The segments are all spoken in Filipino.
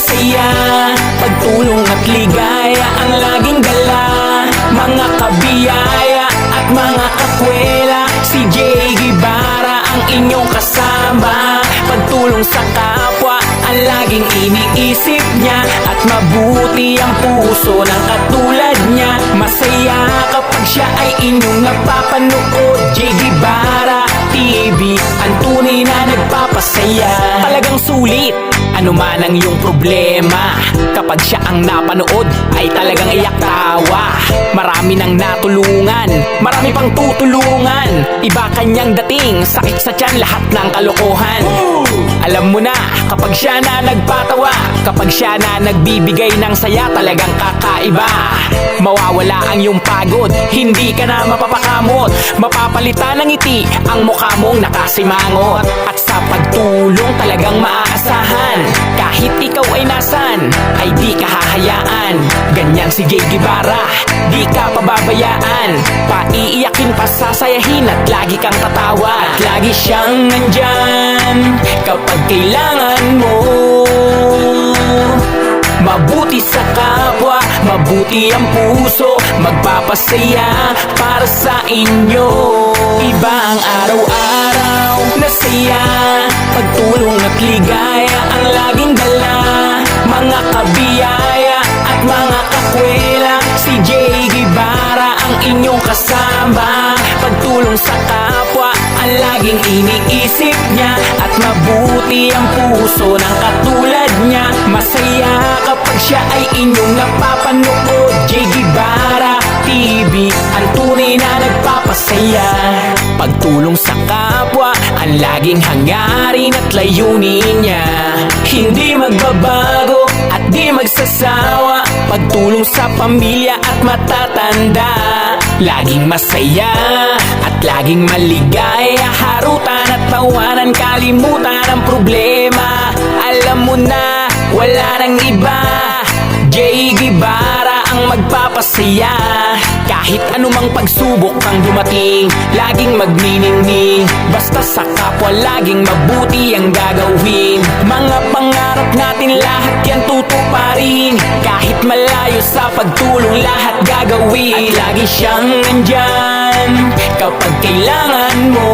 saya, pagtulong at ligaya ang laging dala. Mga kabiyaya at mga kakwela, si Jay Guevara ang inyong kasama. Pagtulong sa kapwa ang laging iniisip niya, at mabuti ang puso ng katulad niya. Masaya kapag siya ay inyong napapanood. Jay Guevara TV, ang tunay na nagpapasaya. Talagang sulit, ano man ang iyong problema, kapag siya ang napanood ay talagang iyak tawa. Marami nang natulungan, marami pang tutulungan. Iba kanyang dating, sakit sa tiyan, lahat ng kalokohan. Alam mo na, kapag siya na nagpatawa, kapag siya na nagbibigay ng saya, talagang kakaiba. Mawawala ang iyong pagod, hindi ka na mapapakamot. Mapapalitan ng ngiti ang mukha mong nakasimangot. At sa pagtulong talagang maaasahan, kahit ikaw ay nasan, ay di ka hahayaan. Ganyan si Jay Guevara, di ka pababayaan. Paiiyakin, pasasayahin, at lagi kang tatawa. At lagi siyang nandyan kapag kailangan mo. Mabuti sa kapwa, mabuti ang puso, magpapasaya para sa inyo. Iba ang araw-araw na saya, pagtulong at ligaya ang laging dala. Mga kabiyaya at mga kakwela, si Jay Guevara ang inyong kasama. Pagtulong sa kapwa ang laging iniisip niya, at mabuti ang puso ng katulad niya. Masaya kapag siya ay inyong napapanood. Jay Guevara TV, ang tunay na nagpapasaya. Pagtulong sa kapwa ang laging hangarin at layunin niya. Hindi magbabago at di magsasawa. Pagtulong sa pamilya at matatanda, laging masaya at laging maligaya. Harutan at tawanan, kalimutan ang problema. Alam mo na, wala nang iba. Jay Guevara ang magpapasaya. Kahit anumang pagsubok ang dumating, laging magniningning. Basta sa kapwa laging mabuti ang gagawin. Mga pangarap natin lahat yan tutuparin. Kahit malayo sa pagtulong lahat gagawin. At lagi siyang nandyan kapag kailangan mo.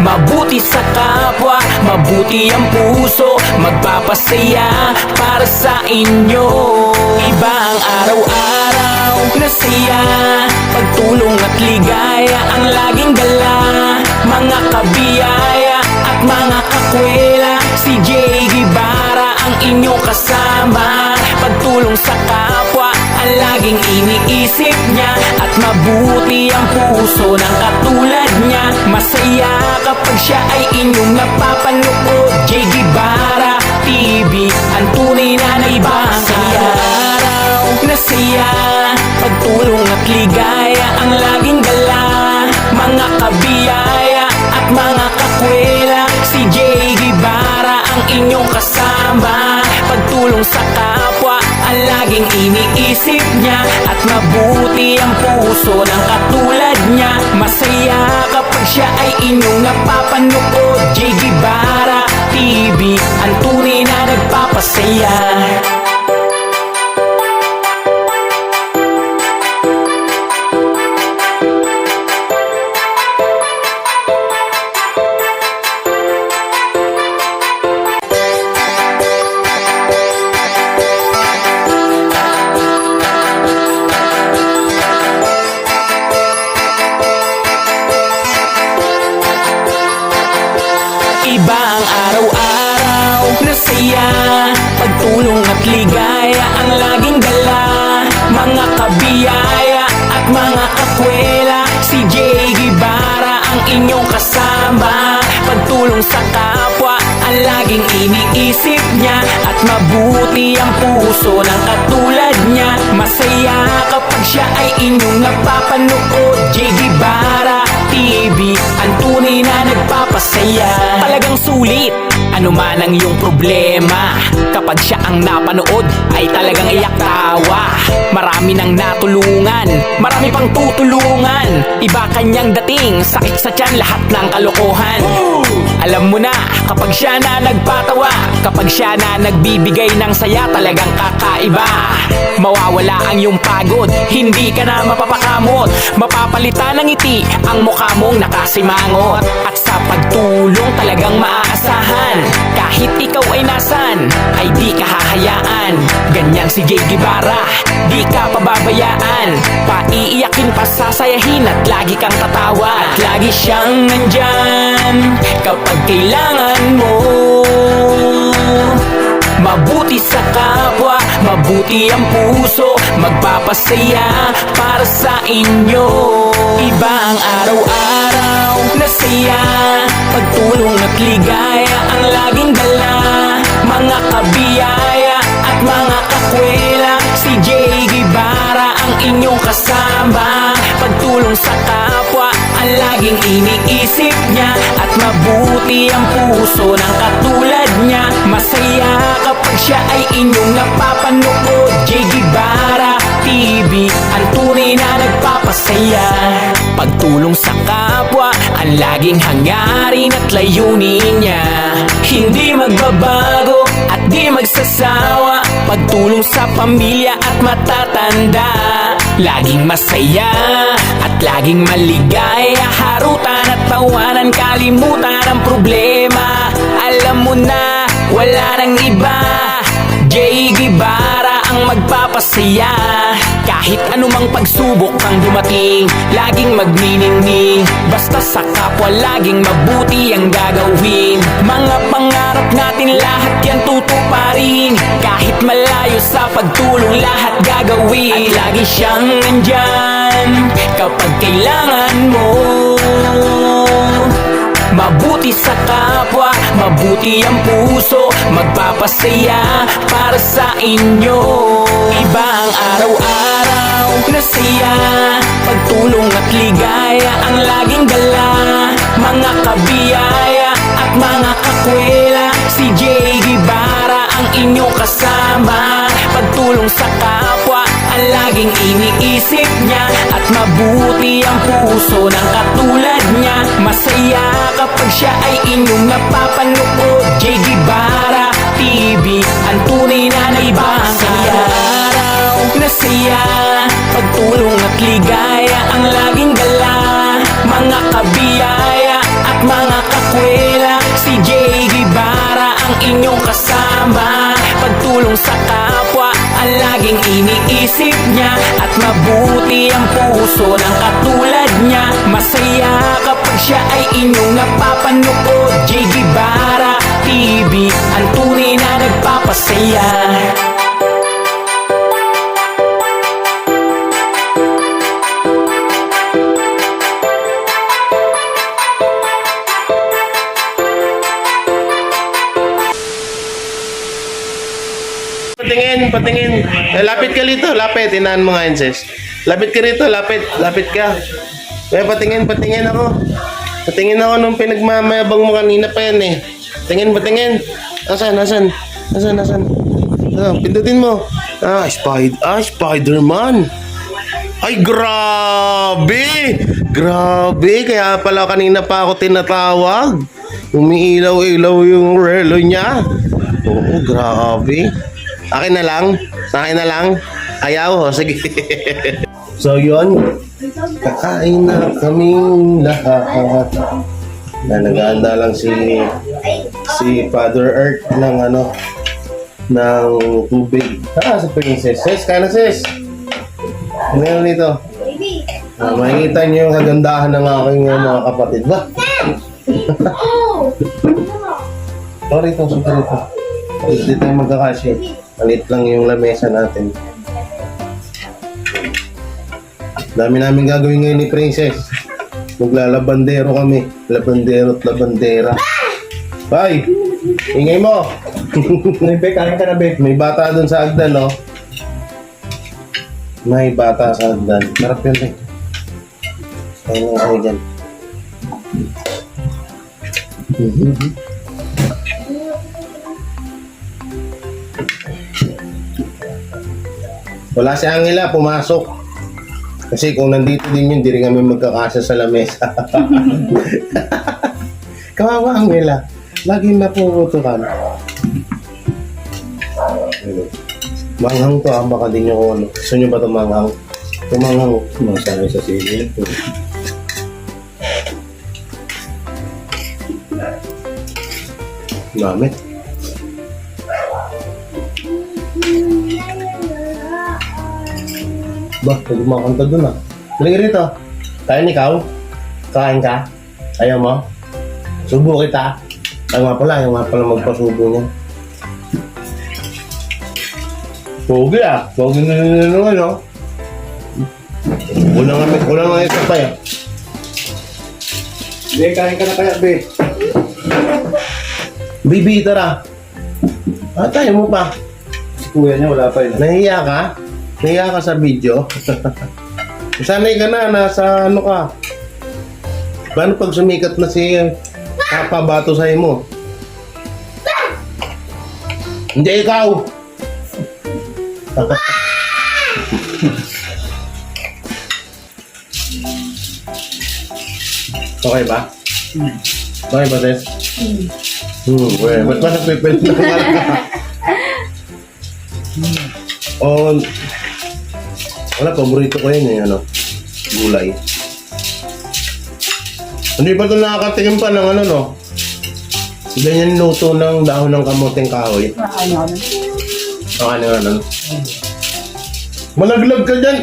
Mabuti sa kapwa, mabuti ang puso, magpapasaya para sa inyo. Iba ang araw-araw na saya, pagtulong at ligaya ang laging dala. Mga kabiyaya at mga kakwela, si Jay Guevara ang inyong kasama. Pagtulong sa kapwa ang laging iniisip niya, at mabuti ang puso ng katulad niya. Masaya kapag siya ay inyong napapanood. Jay Guevara TV, ang tunay na nagpapasaya. Araw na saya, pagtulong at ligaya ang laging dala. Mga kabiyaya at mga kakwela, si Jay Guevara ang inyong kasama. Pagtulong sa kapwa ang laging iniisip niya, at mabuti ang puso ng katulad niya. Masaya kapag siya ay inyong napapanood. Jay Guevara TV, ang tunay na nagpapasaya. Iba ang araw-araw na saya, pagtulong at ligaya ang laging dala. Mga kabiyaya at mga kakwela, si Jay Guevara ang inyong kasama. Pagtulong sa kapwa ang laging iniisip niya, at mabuti ang puso ng katulad niya. Masaya kapag siya ay inyong napapanood. Jay Guevara TV, ang tunay na nagpapasaya. Talagang sulit, Ano man ang iyong problema, kapag siya ang napanood ay talagang iyak tawa. Marami nang natulungan, marami pang tutulungan. Iba kanyang dating, sakit sa tiyan, lahat ng kalokohan. Alam mo na, kapag siya na nagpatawa, kapag siya na nagbibigay ng saya, talagang kakaiba. Mawawala ang iyong pagod, hindi ka na mapapakamot. Mapapalitan ng ngiti ang mukha mong nakasimangot. At sa pagtulong talagang maaasahan, kahit ikaw ay nasan, ay di ka hahayaan. Ganyan si Jay Guevara, di ka pababayaan. Paiiyakin, pasasayahin at lagi kang tatawa. At lagi siyang nandyan kapag kailangan mo. Mabuti sa kapwa, mabuti ang puso, magpapasaya para sa inyo. Iba ang araw-araw na saya, pagtulong at ligaya ang laging dala. Mga kabiyaya at mga kakwela, si Jay Guevara ang inyong kasama. Pagtulong sa kapwa ang laging iniisip niya, at mabuti ang puso ng katulad niya. Masaya kapag siya ay inyong napapanood. Jay Guevara TV, ang tunay na nagpapasaya. Pagtulong sa kapwa ang laging hangarin at layunin niya. Hindi magbabago at di magsasawa. Pagtulong sa pamilya at matatanda, laging masaya at laging maligaya. Harutan at tawanan, kalimutan ang problema. Alam mo na, wala nang iba, Jay Guevara ang magpapasaya. Kahit anumang pagsubok ang dumating, laging magniningning. Basta sa kapwa laging mabuti ang gagawin. Mga pangarap natin lahat yan tutuparin. Kahit malayo sa pagtulong lahat gagawin. At lagi siyang nandyan kapag kailangan mo. Mabuti sa kapwa, mabuti ang puso, magpapasaya para sa inyo. Iba ang araw-araw na saya, pagtulong at ligaya ang laging dala. Mga kabiyaya at mga kakwela, si Jay Guevara ang inyong kasama. Pagtulong sa kapwa ang laging iniisip niya, at mabuti ang puso ng katulad niya. Masaya kapag siya ay inyong napapanood. Jay Guevara TV, ang tunay na nagpapasaya. Araw na saya, pagtulong at ligaya ang laging dala. Mga kabiyaya at mga kakwela, si Jay Guevara ang inyong kasama. Pagtulong sa kapwa ang laging iniisip niya, at mabuti ang puso ng katulad niya. Masaya kapag siya ay inyong napapanood. Jay Guevara TV, ang tunay na nagpapasaya. Patingin. Lapit ka rito, lapit. Inaan mo nga yun, sis. Lapit ka rito, lapit ka. Kaya patingin ako. Patingin ako nung pinagmamayabang mo kanina pa yan eh. Patingin. Asan? Pindutin mo. Spider-Man. Ay, grabe. Kaya pala kanina pa ako tinatawag. Umiilaw-ilaw yung relo niya. Oo, grabe. Akin na lang? Ayaw, sige. So yun, kakain na kaming lahat. Nag-aanda lang si Father Earth ng tubig. Si Princess. Sis, kaya na sis. Ano yun dito? Makikita niyo yung kagandahan ng aking mga kapatid ba? Rito. Hindi tayo magkakasya. Malit lang yung lamesa natin. Dami namin gagawin ngayon ni Princess. Maglalabandero kami. Labandero at labandera. Bye! Ingay mo! Kain ka na, Be. May bata dun sa hagdan, no? May bata sa hagdan. Marap yun, Be. Kain nga kayo dyan. Wala si Angela, pumasok. Kasi kung nandito din yun, di rin kami magkakasya sa lamesa. Kawawa Angela. Lagi napuputukan. Manghang to baka din yung ano. Gusto nyo ba ito manghang? Ito manghang. Masabi sa sili. Gamit. Ba, pwede makakanta dun ah. Halika rito. Kain ikaw? Kain ka? Ayaw mo? Subo kita. Ayaw nga pala magpasubo niya. Pogi ah. Pogi na nilungan no? Kulang nga isa pa eh. Be, kain ka na kaya, Be. Bibi, tara. Tayo mo pa. Si kuya niya wala pa yun. Nahiya ka? Nahiya ka sa video? Sanay ka na, nasa ano ka? Paano pag sumikat na si Papa Batusay mo? Hindi ikaw! Okay ba? Okay ba, Tess? Well, ba't ba nagpipilit na nga ka? Oh, wala, paborito ko yun eh, ano, gulay. Hindi ba ito nakakatikim pa ng ano, no? Ganyan luto ng dahon ng kamuting kahoy. Ano? Malaglag ka dyan!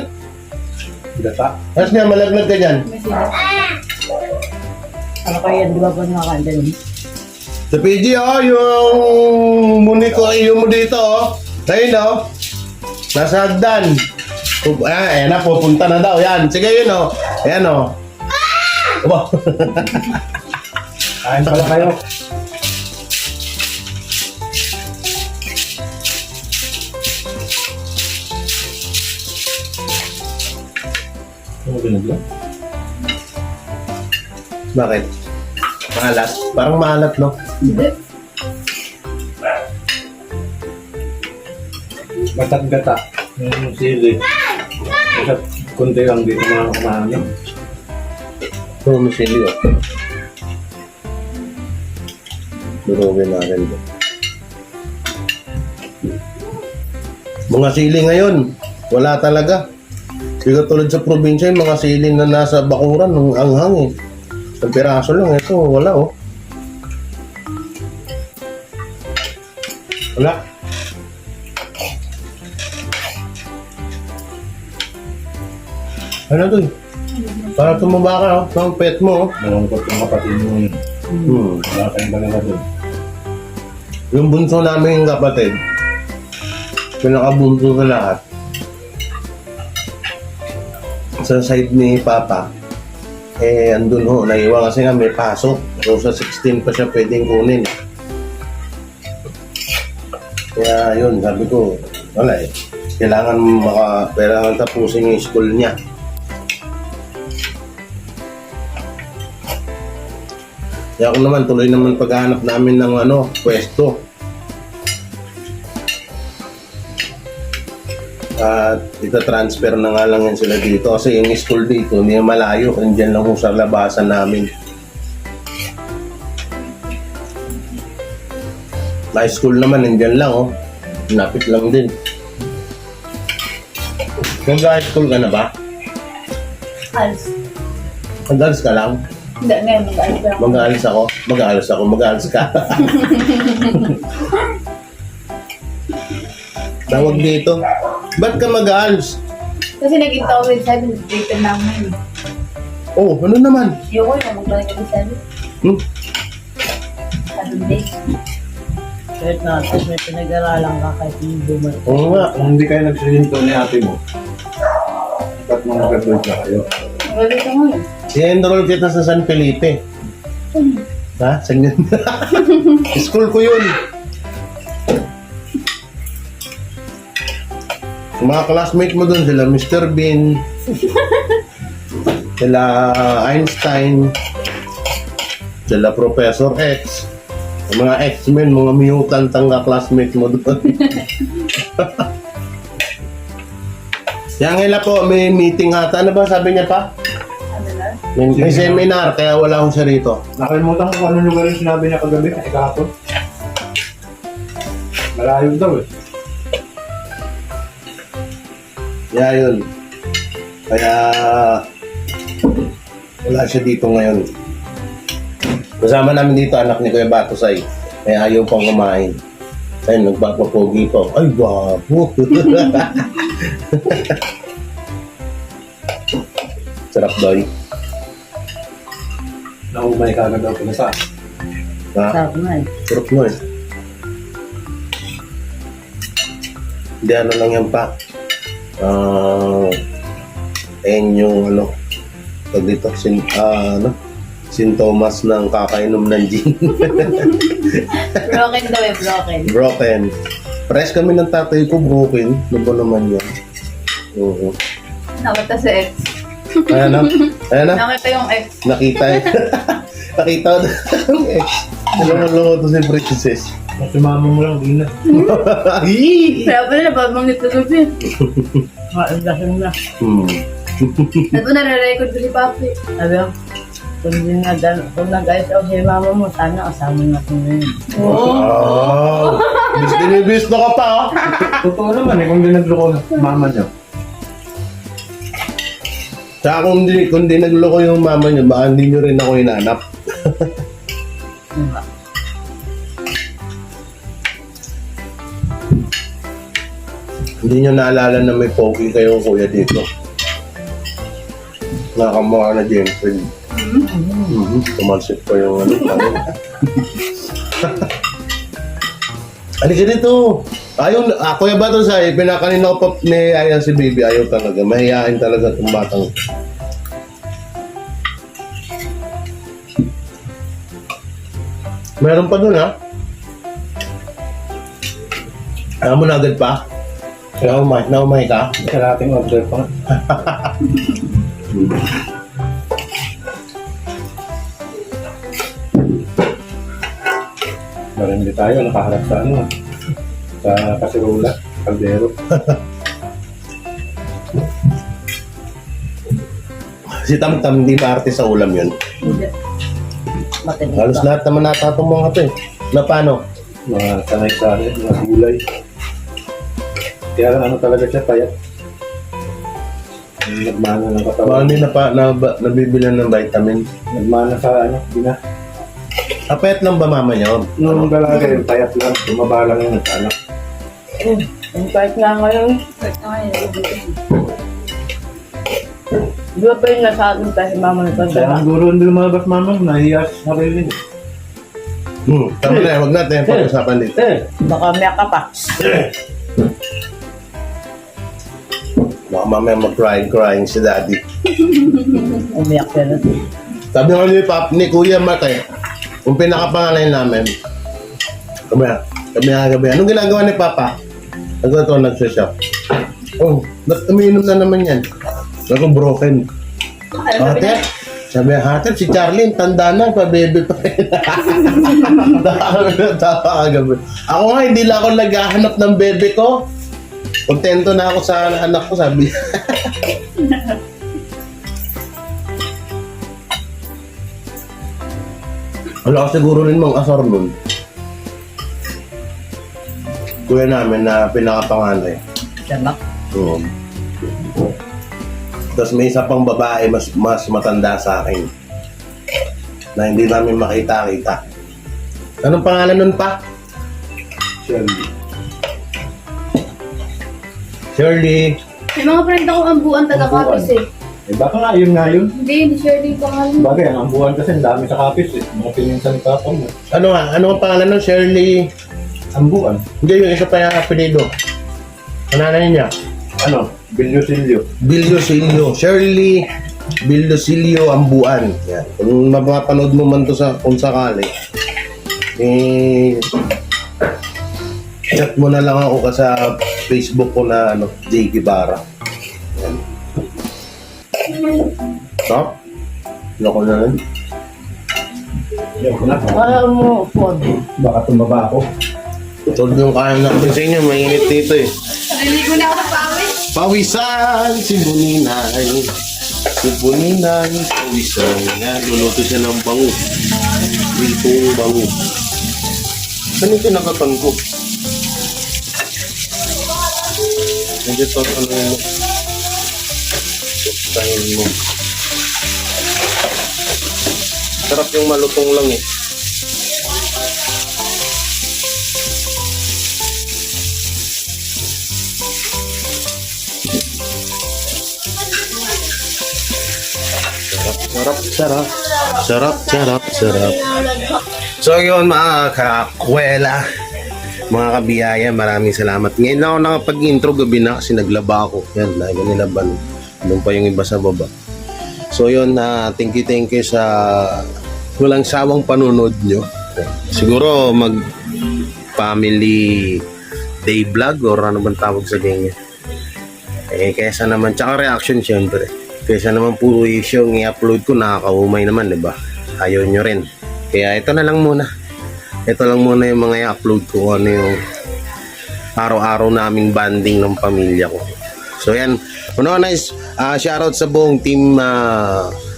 Gata. Tapos niya, malaglag ka dyan. Ano kaya, di ba po nakakanda nun? Sa PG, oh, yung muni ko, iyo mo dito, oh. Ayun, oh. Nasa hagdan. Ayan na, pupunta na daw. Yan, sige yun, oh. Ayan, oh. Aba. Kain pala kayo. Ano ginagawa? Bakit? Maalat? Parang maalat, no? Hindi. Batat gata. Yung sili. Batat kunti lang dito mga kumahanin. Ito, masili, oh. Durugin natin ito. Mga sili ngayon, wala talaga. Hindi katulad sa probinsya, yung mga sili na nasa bakuran, ng anghang eh. Sa piraso lang, ito, wala oh. Wala. Ano to? Para tumaba ka, oh. Ang pet mo, oh. Malungkot yung kapatid mo yun. Wala kayong dalawa doon. Yung bunso namin yung kapatid, pinakabunso sa lahat. Sa side ni Papa, andun ho, naiwan kasi nga may pasok. So sa 16 pa siya pwedeng kunin. Kaya yun, sabi ko, wala eh. Kailangan tapusin yung school niya. Kaya ako naman, tuloy naman paghahanap namin ng pwesto. At ita-transfer na nga lang yan sila dito kasi yung school dito hindi malayo, andyan lang kung sa labasan namin. High school naman andyan lang oh, napit lang din. Mag-high school ka na ba? Alis. Mag-alis ka lang? Hindi, ngayon mag-alis lang. Mag-aalis ako? Mag-aalis ka. Tawag dito. Ba't ka mag-aalis? Kasi naging tao with 7, dito na ako ngayon. Oh, ano naman? Yung ko yung mag-balik with 7. Ano din? Kahit na, tapos may pinag-aralan ka kahit hindi bumalik. Oo nga. Kung hindi kayo nagsisinto ni ate mo, dapat mga nag-graduate na kayo. Mag-balik ako ngayon. I-enroll kita sa San Felipe. Ha? Saan yun? School ko yun. Yung mga classmate mo dun, sila Mr. Bean, sila Einstein, sila Professor X, yung mga X-Men, mga mutant ang classmate mo dun. Yang ngayon po, may meeting ata. Ano ba sabi niya pa? Ano na? May seminar, kaya wala akong siya rito. Nakalimutan ko kung anong lugar yung sinabi niya kagabi kasi kahapon. Malayo daw eh. Kaya yun. Kaya wala siya dito ngayon. Kasama namin dito anak ni Kuya Batosay. Kaya ayaw pang kumain. Ayun, nagpapapogi po. Ay, gwapo. Sarap doy. Naumay ka agad daw pinasa. Ha? Sarap nga eh. Sarap mo eh. Hindi ano lang yan pa. Ayun yung ano. Pag dito, sintomas ng kakainom ng gin. Broken daw eh, broken. Broken. Press kami ng tatay ko, broken. Ano ba naman yan? Oo. Nakita sa ex. Ayan na. Ayan na. Nakita yung ex. Nakita eh. Nakita ko na ang ex. Alam to si Princess. Kasi mama mo lang, di na. Kaya pala nababang nito gabi. Lasing na. At po nare-record ko si Papi. Sabi ko, kung nag-ayos ako si mama mo, sana kasama na ko ngayon. Oh! Binibis na ka pa ah. Totoo naman eh, kung di nagloko mama niya. Tsaka kung di nagloko yung mama niya, baka hindi nyo rin ako hinanap. Diba? Hindi nyo naalala na may pogi kayong kuya dito. Nakamukha na Jensen. Tumalsik pa yung ano. Halika dito. Ayaw, Kuya Batosay, pinakanina ko pa ni Ayan si baby. Ayaw talaga. Mahihain talaga itong batang. Meron pa dun ha? Alam mo na agad pa? Naumay ka? Sa ating order pa. Marami tayo, nakaharap sa ano, sa kasirola, kaldero. Si Tam-Tam, hindi ba arte sa ulam yun? Hindi. Matinig Halos pa. lahat naman natatong mga ito eh. Na paano? Mga sanay-sanay, mga gulay. Kaya lang ano talaga siya, payat. Nagmana ng Baka katawan. hindi nabibilan ng vitamin. Nagmana sa ano, di na. Apet lang ba mama niya? Nung dalaga yung payat lang, tumaba lang yung anak. Yung kahit nga ngayon, Kahit na ngayon, di ba pa yung nasa atin kasi mama nito? Kaya siguro hindi lumabas mama, nahiya sa sarili niya. Tama na, wag natin pag-usapan dito. Baka may ka pa. Baka mamaya mag-crying si daddy. Umiyak siya na. Sabi nga ni Kuya Mark eh, kung pinakapangalan namin, gabi. Anong ginagawa ni Papa? Nagsashop. Oh, umiinom na naman yan. Ako broken. Ate, sabi ate, si Charlene, tanda na, pa-baby pa rin. Tawa kagabi. Ako nga, hindi lang ako naghahanap ng bebe ko. Kontento na ako sa anak ko, sabi. Wala ko siguro rin mga asar nun. Kuya namin na pinakapanganay. Siya Oo. Tapos may isa pang babae mas matanda sa akin na hindi namin makita-kita. Anong pangalan nun pa? Shelby. Shirley. May mga friend ako ambuan taga-Kapis eh. Eh baka nga yun nga yun. Hindi Shirley pangalan. Bagay, ang buwan kasi ang dami sa kapis eh. Mga pininsan ni Papa mo. Ano nga? Ano ang pangalan nun? Shirley. Ang buwan. Hindi, yung isa pa yung apelido. Kananay niya. Ano? Bilyosilyo. Bilyosilyo. Shirley Bilyosilyo Ambuan. Yan. Kung mapapanood mo man to sa kung sakali, chat mo na lang ako sa Facebook ko na J. Guevara. Yan. Stop. Loko na rin. Yan na. Kaya mo, pod. Baka tumaba ako. Tulad yung kaya namin sa inyo, mainit dito eh. Naliligo na ako sa pawis. Pawisan si Buninay. Si Buninay, pawisan. Yan, luluto siya ng bangus. Wilpong bangus. Saan yung pinakatan ko? Hindi ito, ano mo? Sustahin mo. Sarap yung malutong lang eh. Sarap. Sarap. So yun mga kakwela, mga kabiyaya, maraming salamat. Ngayon lang ako nakapag-intro, gabi na kasi naglaba ako. Yan, lagi ko nilaban. Doon pa yung iba sa baba. So yun, thank you sa walang sawang panunod nyo. Siguro mag family day vlog or ano bang tawag sa ganyan. Kaysa naman, tsaka reaction syempre. Kaysa naman puro issue yung i-upload ko, nakakaumay naman, diba? Ayaw nyo rin. Kaya ito na lang muna. Ito lang muna yung mga i-upload ko, ano yung araw-araw naming banding ng pamilya ko. So yan, nice. Shoutout sa buong team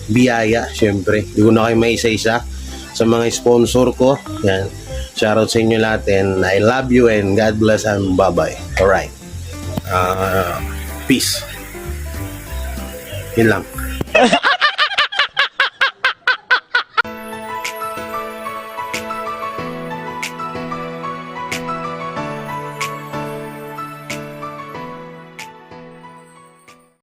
Biyaya, syempre. Hindi ko na kayo may isa-isa. Sa mga sponsor ko, yan. Shoutout sa inyo lahat and I love you and God bless and bye-bye. Alright. Peace. Yun lang.